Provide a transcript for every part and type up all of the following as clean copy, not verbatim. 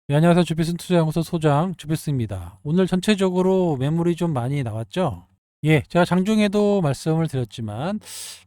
네, 안녕하세요. 주비슨 투자연구소 소장 주비스입니다. 오늘 전체적으로 매물이 좀 많이 나왔죠? 예, 제가 장중에도 말씀을 드렸지만,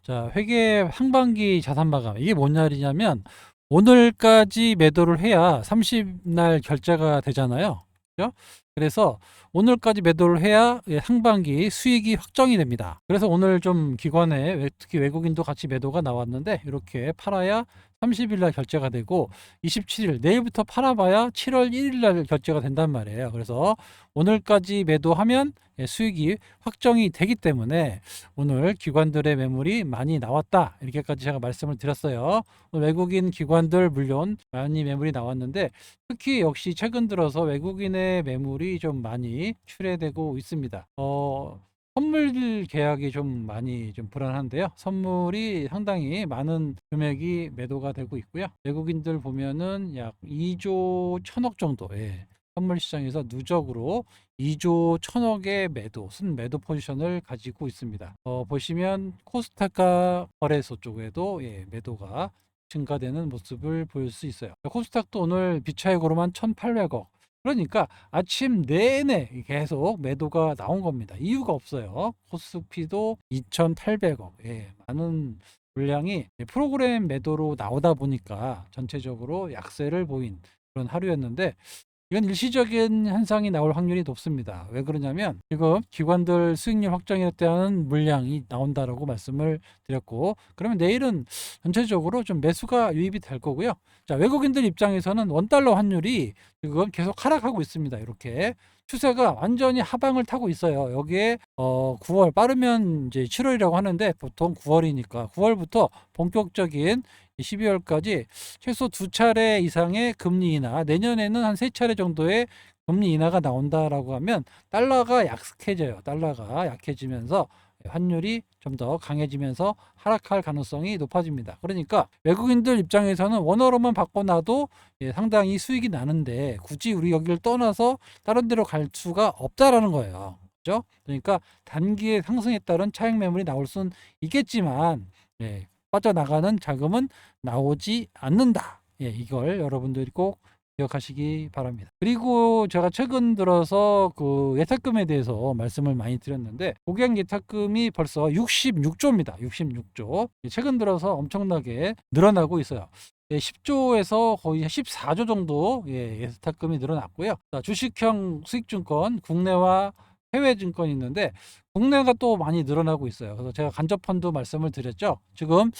자, 회계 상반기 자산 마감. 이게 뭔 말이냐면, 오늘까지 매도를 해야 30날 결제가 되잖아요. 그죠? 그래서 오늘까지 매도를 해야 상반기 수익이 확정이 됩니다. 그래서 오늘 좀 기관에 특히 외국인도 같이 매도가 나왔는데, 이렇게 팔아야 30일 날 결제가 되고 27일 내일부터 팔아봐야 7월 1일 날 결제가 된단 말이에요. 그래서 오늘까지 매도하면 수익이 확정이 되기 때문에 오늘 기관들의 매물이 많이 나왔다, 이렇게까지 제가 말씀을 드렸어요. 오늘 외국인 기관들 물론 많이 매물이 나왔는데, 특히 역시 최근 들어서 외국인의 매물이 좀 많이 출회되고 있습니다. 선물 계약이 좀 많이 좀 불안한데요. 선물이 상당히 많은 금액이 매도가 되고 있고요. 외국인들 보면은 약 2조 1천억 정도의 선물 시장에서 누적으로 2조 1천억의 매도, 순매도 포지션을 가지고 있습니다. 보시면 코스닥과 거래소 쪽에도 매도가 증가되는 모습을 보일 수 있어요. 코스닥도 오늘 비차익으로만 1,800억. 그러니까 아침 내내 계속 매도가 나온 겁니다. 이유가 없어요. 코스피도 2,800억. 많은 물량이 프로그램 매도로 나오다 보니까 전체적으로 약세를 보인 그런 하루였는데, 이건 일시적인 현상이 나올 확률이 높습니다. 왜 그러냐면 지금 기관들 수익률 확정에 대한 물량이 나온다라고 말씀을 드렸고, 그러면 내일은 전체적으로 좀 매수가 유입이 될 거고요. 자, 외국인들 입장에서는 원달러 환율이 지금 계속 하락하고 있습니다. 이렇게 추세가 완전히 하방을 타고 있어요. 여기에 9월 빠르면 이제 7월이라고 하는데 보통 9월이니까 9월부터 본격적인 12월까지 최소 2차례 이상의 금리 인하, 내년에는 한 3차례 정도의 금리 인하가 나온다라고 하면 달러가 약해져요. 달러가 약해지면서 환율이 좀 더 강해지면서 하락할 가능성이 높아집니다. 그러니까 외국인들 입장에서는 원화로만 바꿔놔도 상당히 수익이 나는데, 굳이 우리 여기를 떠나서 다른 데로 갈 수가 없다라는 거예요. 그죠? 그러니까 단기의 상승에 따른 차익 매물이 나올 수는 있겠지만, 빠져나가는 자금은 나오지 않는다. 이걸 여러분들이 꼭 기억하시기 바랍니다. 그리고 제가 최근 들어서 그 예탁금에 대해서 말씀을 많이 드렸는데, 고객 예탁금이 벌써 66조입니다. 66조. 최근 들어서 엄청나게 늘어나고 있어요. 10조에서 거의 14조 정도 예탁금이 늘어났고요. 자, 주식형 수익증권, 국내와 해외 증권이 있는데, 국내가 또 많이 늘어나고 있어요. 그래서 제가 간접펀드 말씀을 드렸죠. 지금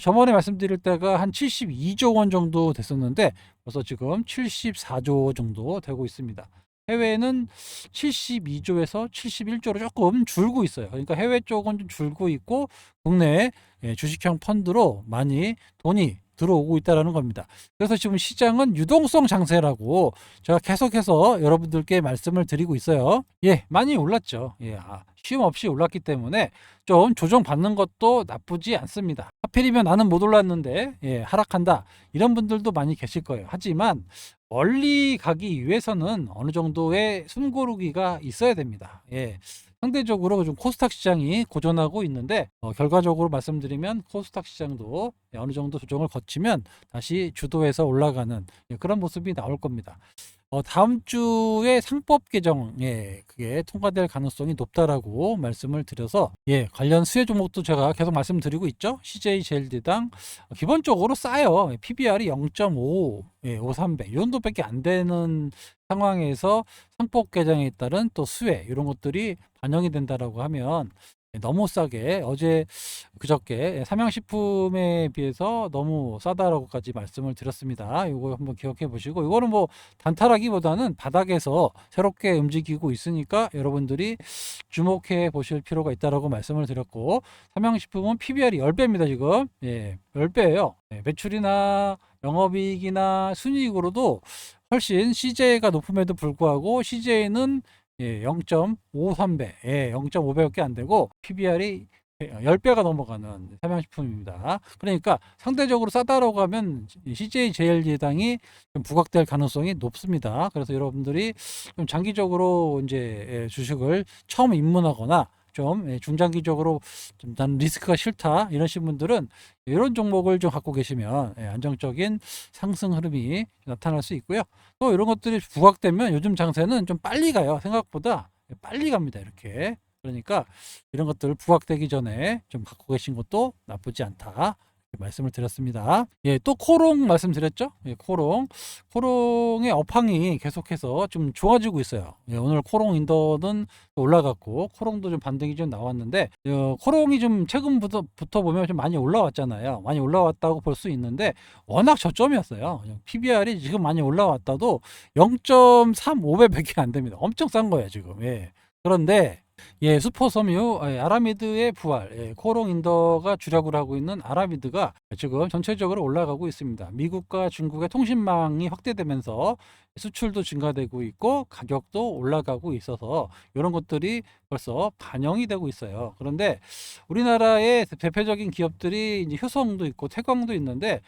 저번에 말씀드릴 때가 한 72조 원 정도 됐었는데 벌써 지금 74조 정도 되고 있습니다. 해외는 72조에서 71조로 조금 줄고 있어요. 그러니까 해외 쪽은 좀 줄고 있고, 국내 주식형 펀드로 많이 돈이 들어오고 있다는 겁니다. 그래서 지금 시장은 유동성 장세라고 제가 계속해서 여러분들께 말씀을 드리고 있어요. 많이 올랐죠. 쉼 없이 올랐기 때문에 좀 조정받는 것도 나쁘지 않습니다. 하필이면 나는 못 올랐는데 하락한다, 이런 분들도 많이 계실 거예요. 하지만 멀리 가기 위해서는 어느 정도의 숨고르기가 있어야 됩니다. 상대적으로 좀 코스닥 시장이 고전하고 있는데, 결과적으로 말씀드리면 코스닥 시장도 어느 정도 조정을 거치면 다시 주도해서 올라가는 그런 모습이 나올 겁니다. 다음 주에 상법 개정에 그게 통과될 가능성이 높다라고 말씀을 드려서, 관련 수혜 종목도 제가 계속 말씀드리고 있죠. CJ제일제당 기본적으로 싸요. PBR이 0.5, 5,300 이 정도밖에 안 되는 상황에서 상법 개정에 따른 또 수혜, 이런 것들이 반영이 된다라고 하면 너무 싸게, 어제 그저께 삼양식품에 비해서 너무 싸다라고까지 말씀을 드렸습니다. 이거 한번 기억해 보시고, 이거는 뭐 단타라기보다는 바닥에서 새롭게 움직이고 있으니까 여러분들이 주목해 보실 필요가 있다라고 말씀을 드렸고, 삼양식품은 PBR이 10배입니다. 지금 10배예요. 매출이나 영업이익이나 순이익으로도 훨씬 CJ가 높음에도 불구하고 CJ는 0.53배, 0.5배밖에 안 되고 PBR이 10배가 넘어가는 삼양식품입니다. 그러니까 상대적으로 싸다라고 하면 CJ제일제당이 좀 부각될 가능성이 높습니다. 그래서 여러분들이 좀 장기적으로 이제 주식을 처음 입문하거나 좀 중장기적으로 좀 난 리스크가 싫다 이러신 분들은 이런 종목을 좀 갖고 계시면 안정적인 상승 흐름이 나타날 수 있고요. 또 이런 것들이 부각되면 요즘 장세는 좀 빨리 가요. 생각보다 빨리 갑니다. 이렇게. 그러니까 이런 것들 부각되기 전에 좀 갖고 계신 것도 나쁘지 않다. 말씀을 드렸습니다. 예, 또 코롱 말씀드렸죠? 예, 코롱의 업황이 계속해서 좀 좋아지고 있어요. 예, 오늘 코롱 인더는 올라갔고 코롱도 좀 반등이 좀 나왔는데 코롱이 좀 최근부터 보면 좀 많이 올라왔잖아요. 많이 올라왔다고 볼 수 있는데 워낙 저점이었어요. PBR이 지금 많이 올라왔다도 0.35배밖에 안 됩니다. 엄청 싼 거예요 지금. 예. 그런데 예, 슈퍼섬유 아라미드의 부활, 코롱 인더가 주력을 하고 있는 아라미드가 지금 전체적으로 올라가고 있습니다. 미국과 중국의 통신망이 확대되면서 수출도 증가되고 있고 가격도 올라가고 있어서 이런 것들이 벌써 반영이 되고 있어요. 그런데 우리나라의 대표적인 기업들이 이제 효성도 있고 태광도 있는데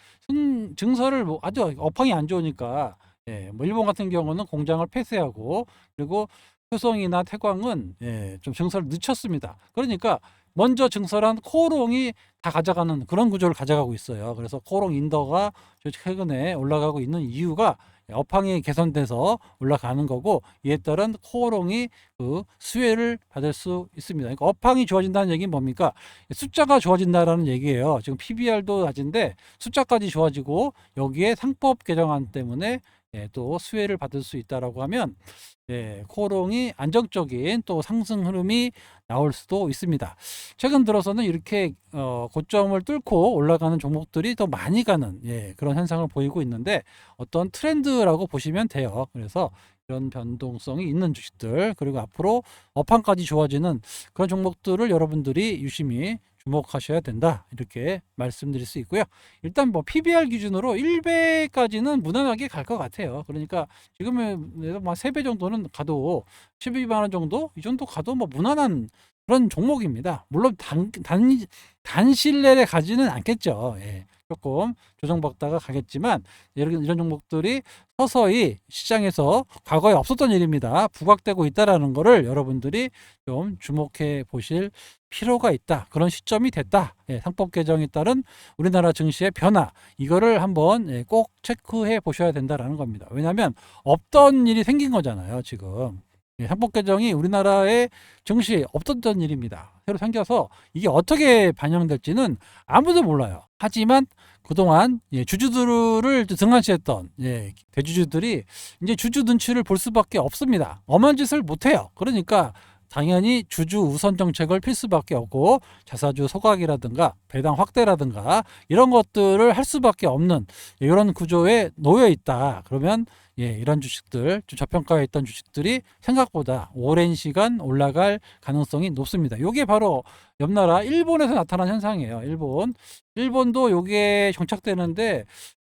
증설을 뭐 아주 업황이 안 좋으니까 뭐 일본 같은 경우는 공장을 폐쇄하고 그리고 효성이나 태광은 좀 증설을 늦췄습니다. 그러니까 먼저 증설한 코롱이 다 가져가는 그런 구조를 가져가고 있어요. 그래서 코롱 인더가 최근에 올라가고 있는 이유가 업황이 개선돼서 올라가는 거고 이에 따른 코롱이 그 수혜를 받을 수 있습니다. 그러니까 업황이 좋아진다는 얘기는 뭡니까? 숫자가 좋아진다라는 얘기예요. 지금 PBR도 낮은데 숫자까지 좋아지고 여기에 상법 개정안 때문에 또 수혜를 받을 수 있다라고 하면 코롱이 안정적인 또 상승 흐름이 나올 수도 있습니다. 최근 들어서는 이렇게 고점을 뚫고 올라가는 종목들이 더 많이 가는 그런 현상을 보이고 있는데 어떤 트렌드라고 보시면 돼요. 그래서 이런 변동성이 있는 주식들 그리고 앞으로 업황까지 좋아지는 그런 종목들을 여러분들이 유심히 주목하셔야 된다 이렇게 말씀드릴 수 있고요. 일단 뭐 PBR 기준으로 1배까지는 무난하게 갈 것 같아요. 그러니까 지금은 뭐 3배 정도는 가도 12만 원 정도 이 정도 가도 뭐 무난한 그런 종목입니다. 물론 단실 내에 가지는 않겠죠. 조금 조정받다가 가겠지만 이런 종목들이 서서히 시장에서 과거에 없었던 일입니다. 부각되고 있다라는 거를 여러분들이 좀 주목해 보실 필요가 있다. 그런 시점이 됐다. 상법 개정에 따른 우리나라 증시의 변화 이거를 한번 꼭 체크해 보셔야 된다라는 겁니다. 왜냐하면 없던 일이 생긴 거잖아요. 지금 상법 개정이 우리나라의 증시에 없었던 일입니다. 새로 생겨서 이게 어떻게 반영될지는 아무도 몰라요. 하지만 그동안 주주들을 등한시했던 대주주들이 이제 주주 눈치를 볼 수밖에 없습니다. 엄한 짓을 못해요. 그러니까 당연히 주주 우선 정책을 필 수밖에 없고 자사주 소각이라든가 배당 확대라든가 이런 것들을 할 수밖에 없는 이런 구조에 놓여 있다. 그러면 이런 주식들, 저평가에 있던 주식들이 생각보다 오랜 시간 올라갈 가능성이 높습니다. 이게 바로 옆 나라 일본에서 나타난 현상이에요. 일본도 이게 정착되는데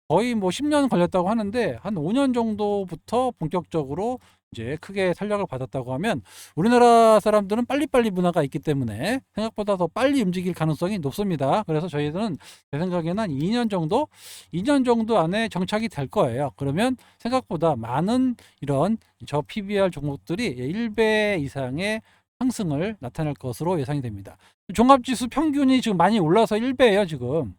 거의 뭐 10년 걸렸다고 하는데 한 5년 정도부터 본격적으로 이제 크게 탄력을 받았다고 하면 우리나라 사람들은 빨리빨리 문화가 있기 때문에 생각보다 더 빨리 움직일 가능성이 높습니다. 그래서 저희들은 제 생각에는 한 2년 정도 안에 정착이 될 거예요. 그러면 생각보다 많은 이런 저 PBR 종목들이 1배 이상의 상승을 나타낼 것으로 예상이 됩니다. 종합지수 평균이 지금 많이 올라서 1배예요, 지금.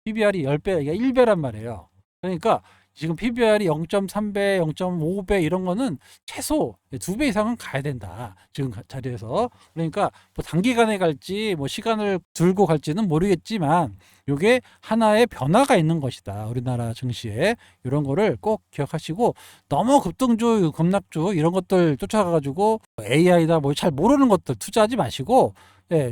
PBR이 10배, 이게 1배란 말이에요. 그러니까 지금 PBR이 0.3배, 0.5배 이런 거는 최소 2배 이상은 가야 된다. 지금 자리에서. 그러니까 뭐 단기간에 갈지 뭐 시간을 들고 갈지는 모르겠지만 이게 하나의 변화가 있는 것이다. 우리나라 증시에. 이런 거를 꼭 기억하시고 너무 급등주, 급락주 이런 것들 쫓아가가지고 AI다 뭐 잘 모르는 것들 투자하지 마시고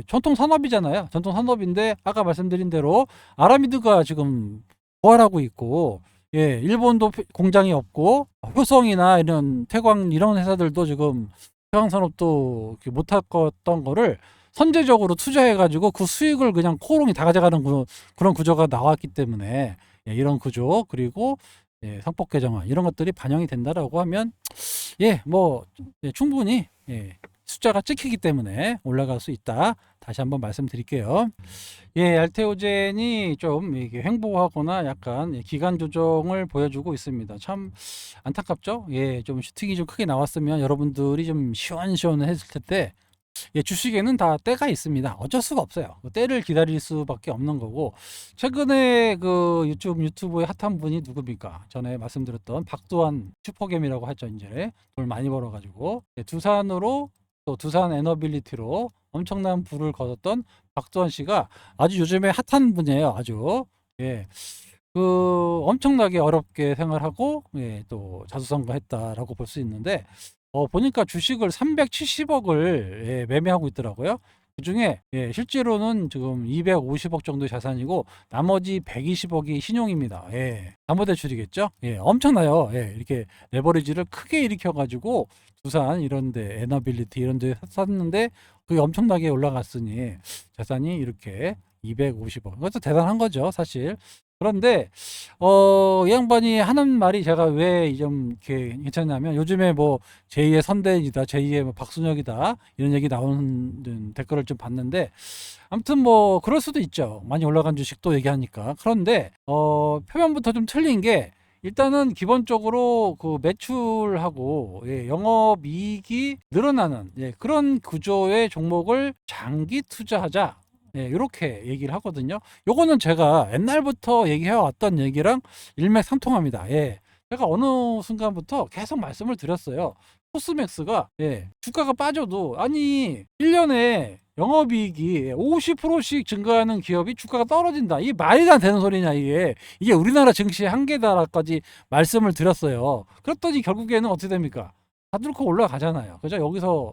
전통 산업이잖아요. 전통 산업인데 아까 말씀드린 대로 아라미드가 지금 부활하고 있고 일본도 공장이 없고 효성이나 이런 태광 이런 회사들도 지금 태광산업도 못했던 거를 선제적으로 투자해가지고 그 수익을 그냥 코롱이 다 가져가는 그런 구조가 나왔기 때문에 이런 구조 그리고 상법 개정안 이런 것들이 반영이 된다라고 하면 뭐 충분히 숫자가 찍히기 때문에 올라갈 수 있다. 다시 한번 말씀드릴게요. 알테오젠이 좀 이게 횡보하거나 약간 기간 조정을 보여주고 있습니다. 참 안타깝죠? 좀 슈팅이 좀 크게 나왔으면 여러분들이 좀 시원시원했을 텐데 예, 주식에는 다 때가 있습니다. 어쩔 수가 없어요. 그 때를 기다릴 수밖에 없는 거고, 최근에 그 유튜브의 핫한 분이 누굽니까? 전에 말씀드렸던 박두환 슈퍼겜이라고 하죠. 이제 돈 많이 벌어가지고 예, 두산으로 또 두산 에너빌리티로 엄청난 부를 거뒀던 박두환 씨가 아주 요즘에 핫한 분이에요. 아주 예. 그 엄청나게 어렵게 생활하고 예, 또 자수성가했다라고 볼 수 있는데 보니까 주식을 370억을 예, 매매하고 있더라고요. 그중에 예, 실제로는 지금 250억 정도의 자산이고 나머지 120억이 신용입니다. 예, 담보대출이겠죠? 예, 엄청나요. 예, 이렇게 레버리지를 크게 일으켜가지고 두산 이런데 에너빌리티 이런데 샀는데 그게 엄청나게 올라갔으니 자산이 이렇게 250억. 그것도 대단한 거죠, 사실. 그런데 이 양반이 하는 말이 제가 왜 좀 이렇게 괜찮냐면 요즘에 뭐 제2의 선대이다, 제2의 뭐 박순혁이다 이런 얘기 나오는 댓글을 좀 봤는데 아무튼 뭐 그럴 수도 있죠. 많이 올라간 주식도 얘기하니까. 그런데 표면부터 좀 틀린 게 일단은 기본적으로 그 매출하고 예, 영업이익이 늘어나는 예, 그런 구조의 종목을 장기 투자하자. 예, 이렇게 얘기를 하거든요. 요거는 제가 옛날부터 얘기해왔던 얘기랑 일맥상통합니다. 예. 제가 어느 순간부터 계속 말씀을 드렸어요. 코스맥스가 예, 주가가 빠져도 아니 1년에 영업이익이 50%씩 증가하는 기업이 주가가 떨어진다. 이게 말이 안 되는 소리냐 이게. 이게 우리나라 증시의 한계다라까지 말씀을 드렸어요. 그랬더니 결국에는 어떻게 됩니까? 다 뚫고 올라가잖아요. 그죠?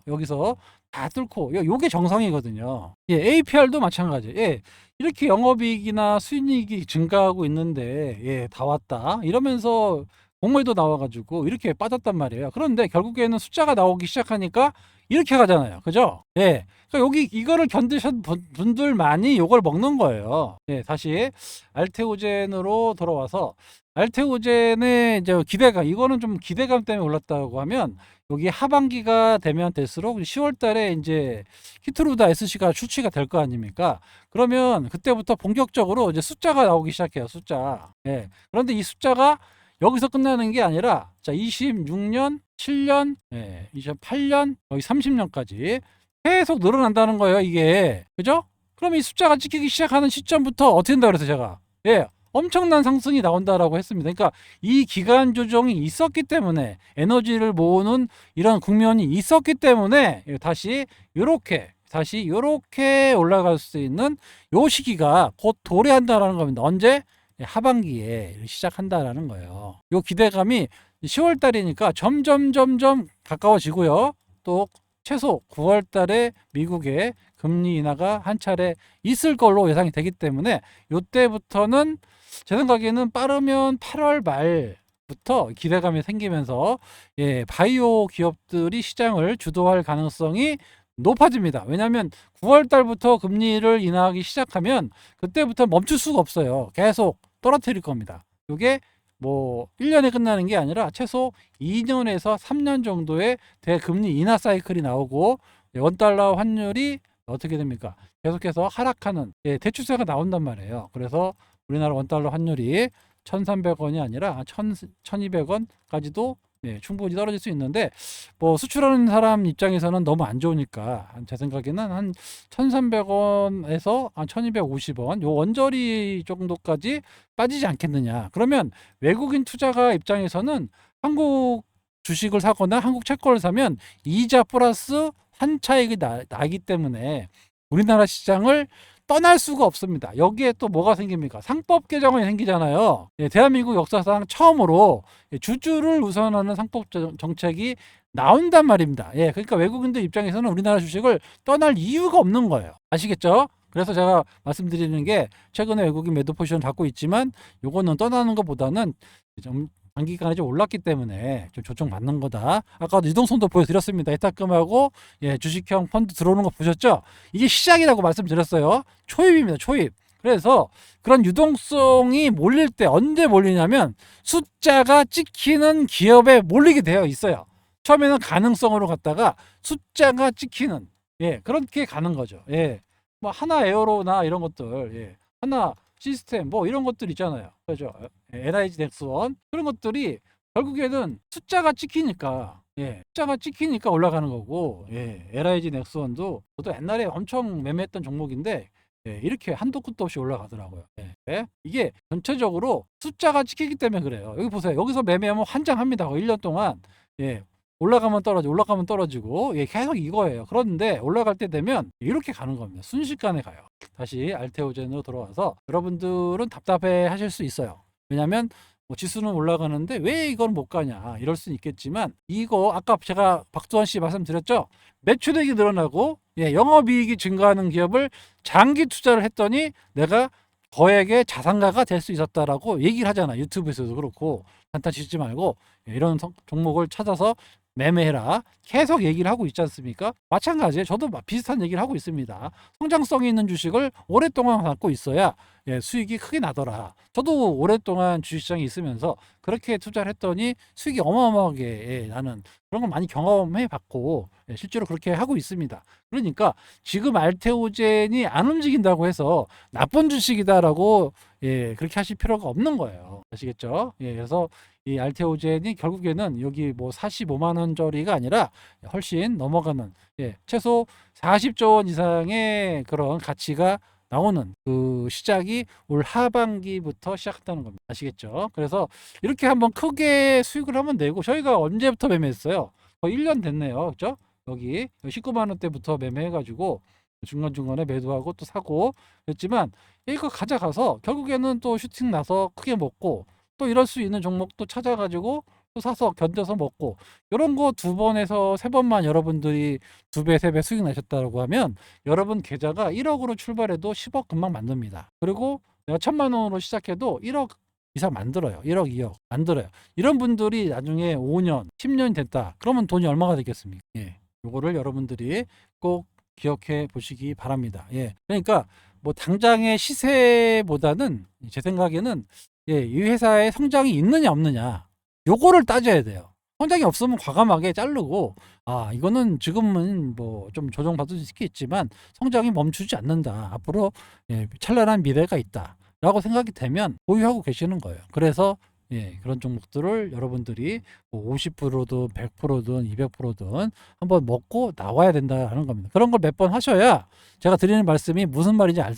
여기서 다 뚫고 요게 정상이거든요. 예, APR도 마찬가지. 예. 이렇게 영업이익이나 수익이익이 증가하고 있는데 예, 다 왔다. 이러면서 공매도 나와가지고 이렇게 빠졌단 말이에요. 그런데 결국에는 숫자가 나오기 시작하니까 이렇게 가잖아요. 그죠? 예. 그러니까 여기 이거를 견디신 분들만이 요걸 먹는 거예요. 예, 다시 알테오젠으로 돌아와서 알테오젠의 이제 기대감, 이거는 좀 기대감 때문에 올랐다고 하면 여기 하반기가 되면 될수록 10월 달에 이제 키트루다 SC가 출시가 될 거 아닙니까? 그러면 그때부터 본격적으로 이제 숫자가 나오기 시작해요. 숫자. 예. 그런데 이 숫자가 여기서 끝나는 게 아니라 자, 26년, 7년, 예, 28년, 거의 30년까지 계속 늘어난다는 거예요, 이게. 그죠? 그럼 이 숫자가 찍히기 시작하는 시점부터 어떻게 된다 그래서 제가. 예. 엄청난 상승이 나온다라고 했습니다. 그러니까 이 기간 조정이 있었기 때문에 에너지를 모으는 이런 국면이 있었기 때문에 다시 요렇게 올라갈 수 있는 요 시기가 곧 도래한다라는 겁니다. 언제? 하반기에 시작한다라는 거예요. 요 기대감이 10월 달이니까 점점 가까워지고요. 또 최소 9월 달에 미국의 금리 인하가 한 차례 있을 걸로 예상이 되기 때문에 요때부터는 제 생각에는 빠르면 8월 말부터 기대감이 생기면서 예, 바이오 기업들이 시장을 주도할 가능성이 높아집니다. 왜냐하면 9월 달부터 금리를 인하하기 시작하면 그때부터 멈출 수가 없어요. 계속 떨어뜨릴 겁니다. 이게 뭐 1년에 끝나는 게 아니라 최소 2년에서 3년 정도의 대금리 인하 사이클이 나오고 원달러 환율이 어떻게 됩니까? 계속해서 하락하는 예, 대추세가 나온단 말이에요. 그래서 우리나라 원달러 환율이 1,300원이 아니라 1,200원까지도 네, 충분히 떨어질 수 있는데 뭐 수출하는 사람 입장에서는 너무 안 좋으니까 제 생각에는 한 1,300원에서 한 1,250원 요 원저리 정도까지 빠지지 않겠느냐. 그러면 외국인 투자가 입장에서는 한국 주식을 사거나 한국 채권을 사면 이자 플러스 환차익이 나기 때문에 우리나라 시장을 떠날 수가 없습니다. 여기에 또 뭐가 생깁니까? 상법 개정안이 생기잖아요. 예, 대한민국 역사상 처음으로 주주를 우선하는 상법 정책이 나온단 말입니다. 예, 그러니까 외국인들 입장에서는 우리나라 주식을 떠날 이유가 없는 거예요. 아시겠죠? 그래서 제가 말씀드리는 게 최근에 외국인 매도 포지션 갖고 있지만 요거는 떠나는 것보다는 좀 단기간에 좀 올랐기 때문에 좀 조정받는 거다. 아까도 유동성도 보여드렸습니다. 해탁금하고 예, 주식형 펀드 들어오는 거 보셨죠? 이게 시작이라고 말씀드렸어요. 초입입니다. 초입. 그래서 그런 유동성이 몰릴 때 언제 몰리냐면 숫자가 찍히는 기업에 몰리게 되어 있어요. 처음에는 가능성으로 갔다가 숫자가 찍히는 예, 그렇게 가는 거죠. 예. 뭐 하나 에어로나 이런 것들 예. 하나 시스템 뭐 이런 것들 있잖아요. 그죠? LIG 넥스원 그런 것들이 결국에는 숫자가 찍히니까 예, 숫자가 찍히니까 올라가는 거고, 예, LIG 넥스원도 저도 옛날에 엄청 매매했던 종목인데, 예, 이렇게 한도 끝도 없이 올라가더라고요. 예, 예, 이게 전체적으로 숫자가 찍히기 때문에 그래요. 여기 보세요. 여기서 매매하면 환장합니다. 1년 동안. 예, 올라가면 떨어지고, 올라가면 떨어지고, 예, 계속 이거예요. 그런데 올라갈 때 되면 이렇게 가는 겁니다. 순식간에 가요. 다시 알테오젠으로 돌아와서 여러분들은 답답해 하실 수 있어요. 왜냐면 뭐 지수는 올라가는데 왜 이건 못 가냐 이럴 수는 있겠지만, 이거 아까 제가 박두환 씨 말씀드렸죠. 매출액이 늘어나고, 예, 영업이익이 증가하는 기업을 장기 투자를 했더니 내가 거액의 자산가가 될 수 있었다라고 얘기를 하잖아. 유튜브에서도 그렇고. 단타 치지 말고, 예, 이런 종목을 찾아서 매매해라 계속 얘기를 하고 있지 않습니까? 마찬가지에 저도 비슷한 얘기를 하고 있습니다. 성장성이 있는 주식을 오랫동안 갖고 있어야, 예, 수익이 크게 나더라. 저도 오랫동안 주식시장에 있으면서 그렇게 투자를 했더니 수익이 어마어마하게, 예, 나는 그런 거 많이 경험해 봤고, 예, 실제로 그렇게 하고 있습니다. 그러니까 지금 알테오젠이 안 움직인다고 해서 나쁜 주식이다라고, 예, 그렇게 하실 필요가 없는 거예요. 아시겠죠? 예, 그래서 이 알테오젠이 결국에는 여기 뭐 45만 원짜리가 아니라 훨씬 넘어가는, 예, 최소 40조 원 이상의 그런 가치가 나오는 그 시작이 올 하반기부터 시작했다는 겁니다. 아시겠죠? 그래서 이렇게 한번 크게 수익을 하면 되고, 저희가 언제부터 매매했어요? 거의 1년 됐네요. 그죠? 여기 19만 원대부터 매매해가지고 중간중간에 매도하고 또 사고 그랬지만, 이거 가져가서 결국에는 또 슈팅 나서 크게 먹고, 또 이럴 수 있는 종목도 찾아가지고 또 사서 견뎌서 먹고, 이런 거 2번에서 3번만 여러분들이 2배, 3배 수익 나셨다고 하면 여러분 계좌가 1억으로 출발해도 10억 금방 만듭니다. 그리고 내가 1,000만 원으로 시작해도 1억 이상 만들어요. 1억, 2억 만들어요. 이런 분들이 나중에 5년, 10년이 됐다. 그러면 돈이 얼마가 되겠습니까? 예. 요거를 여러분들이 꼭 기억해 보시기 바랍니다. 예. 그러니까 뭐 당장의 시세보다는 제 생각에는, 예, 이 회사에 성장이 있느냐 없느냐 요거를 따져야 돼요. 성장이 없으면 과감하게 자르고, 아, 이거는 지금은 뭐 좀 조정받을 수 있겠지만 성장이 멈추지 않는다. 앞으로, 예, 찬란한 미래가 있다. 라고 생각이 되면 보유하고 계시는 거예요. 그래서, 예, 그런 종목들을 여러분들이 뭐 50%든 100%든 200%든 한번 먹고 나와야 된다는 겁니다. 그런 걸 몇 번 하셔야 제가 드리는 말씀이 무슨 말인지 알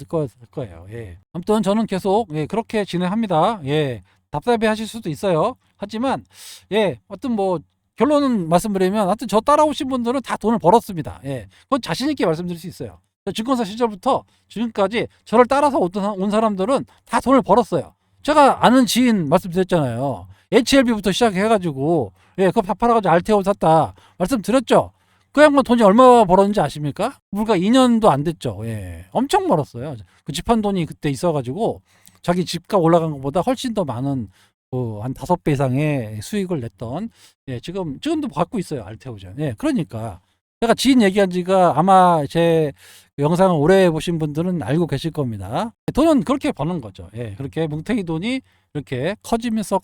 거예요. 예. 아무튼 저는 계속, 예, 그렇게 진행합니다. 예. 답답해 하실 수도 있어요. 하지만, 예, 어떤 뭐 결론은 말씀드리면, 하여튼 저 따라오신 분들은 다 돈을 벌었습니다. 예. 그건 자신 있게 말씀드릴 수 있어요. 증권사 시절부터 지금까지 저를 따라서 온 사람들은 다 돈을 벌었어요. 제가 아는 지인 말씀드렸잖아요. HLB부터 시작해가지고, 예, 그거 다 팔아가지고 알테오 샀다 말씀드렸죠. 그 양반 돈이 얼마 벌었는지 아십니까? 불과 2년도 안 됐죠. 예, 엄청 벌었어요. 그 집한 돈이 그때 있어가지고 자기 집값 올라간 것보다 훨씬 더 많은, 한 5배 이상의 수익을 냈던, 예, 지금도 갖고 있어요. 알테오젠. 예, 그러니까 제가 지인 얘기한 지가 아마 제 영상을 오래 보신 분들은 알고 계실 겁니다. 돈은 그렇게 버는 거죠. 예, 그렇게 뭉탱이 돈이 이렇게 커지면서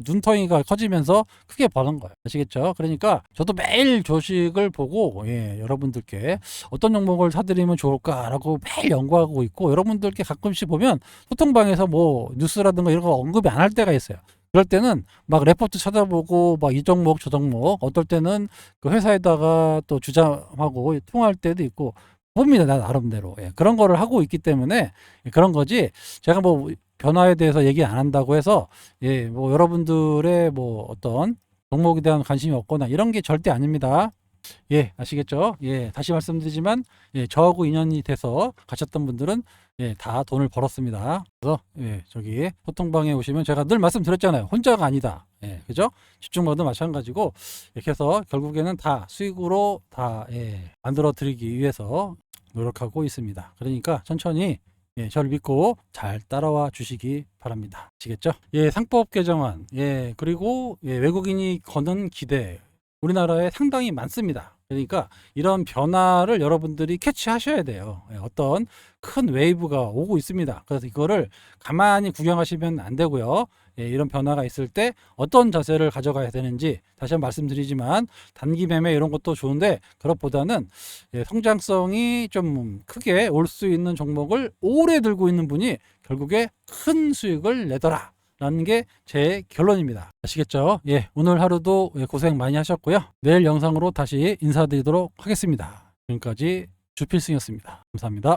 눈덩이가 커지면서 크게 버는 거예요. 아시겠죠? 그러니까 저도 매일 주식을 보고, 예, 여러분들께 어떤 종목을 사드리면 좋을까라고 매일 연구하고 있고, 여러분들께 가끔씩 보면 소통방에서 뭐 뉴스라든가 이런 거 언급이 안 할 때가 있어요. 그럴 때는 막 레포트 찾아보고 막 이 종목 저 종목, 어떨 때는 그 회사에다가 또 주장하고 통화할 때도 있고 봅니다. 나 나름대로. 예, 그런 거를 하고 있기 때문에 그런 거지, 제가 뭐 변화에 대해서 얘기 안 한다고 해서, 예, 뭐 여러분들의 뭐 어떤 종목에 대한 관심이 없거나 이런 게 절대 아닙니다. 예, 아시겠죠? 예, 다시 말씀드리지만, 예, 저하고 인연이 돼서 가셨던 분들은, 예, 다 돈을 벌었습니다. 그래서, 예, 저기 소통방에 오시면 제가 늘 말씀드렸잖아요. 혼자가 아니다. 예, 그죠? 집중모드 마찬가지고, 이렇게 해서 결국에는 다 수익으로 다, 예, 만들어 드리기 위해서 노력하고 있습니다. 그러니까 천천히, 예, 저를 믿고 잘 따라와 주시기 바랍니다. 아시겠죠? 예, 상법 개정안, 예, 그리고, 예, 외국인이 거는 기대, 우리나라에 상당히 많습니다. 그러니까 이런 변화를 여러분들이 캐치하셔야 돼요. 예, 어떤 큰 웨이브가 오고 있습니다. 그래서 이거를 가만히 구경하시면 안 되고요. 예, 이런 변화가 있을 때 어떤 자세를 가져가야 되는지 다시 한번 말씀드리지만, 단기 매매 이런 것도 좋은데 그것보다는, 예, 성장성이 좀 크게 올 수 있는 종목을 오래 들고 있는 분이 결국에 큰 수익을 내더라 라는 게 제 결론입니다. 아시겠죠? 예, 오늘 하루도 고생 많이 하셨고요. 내일 영상으로 다시 인사드리도록 하겠습니다. 지금까지 주필승이었습니다. 감사합니다.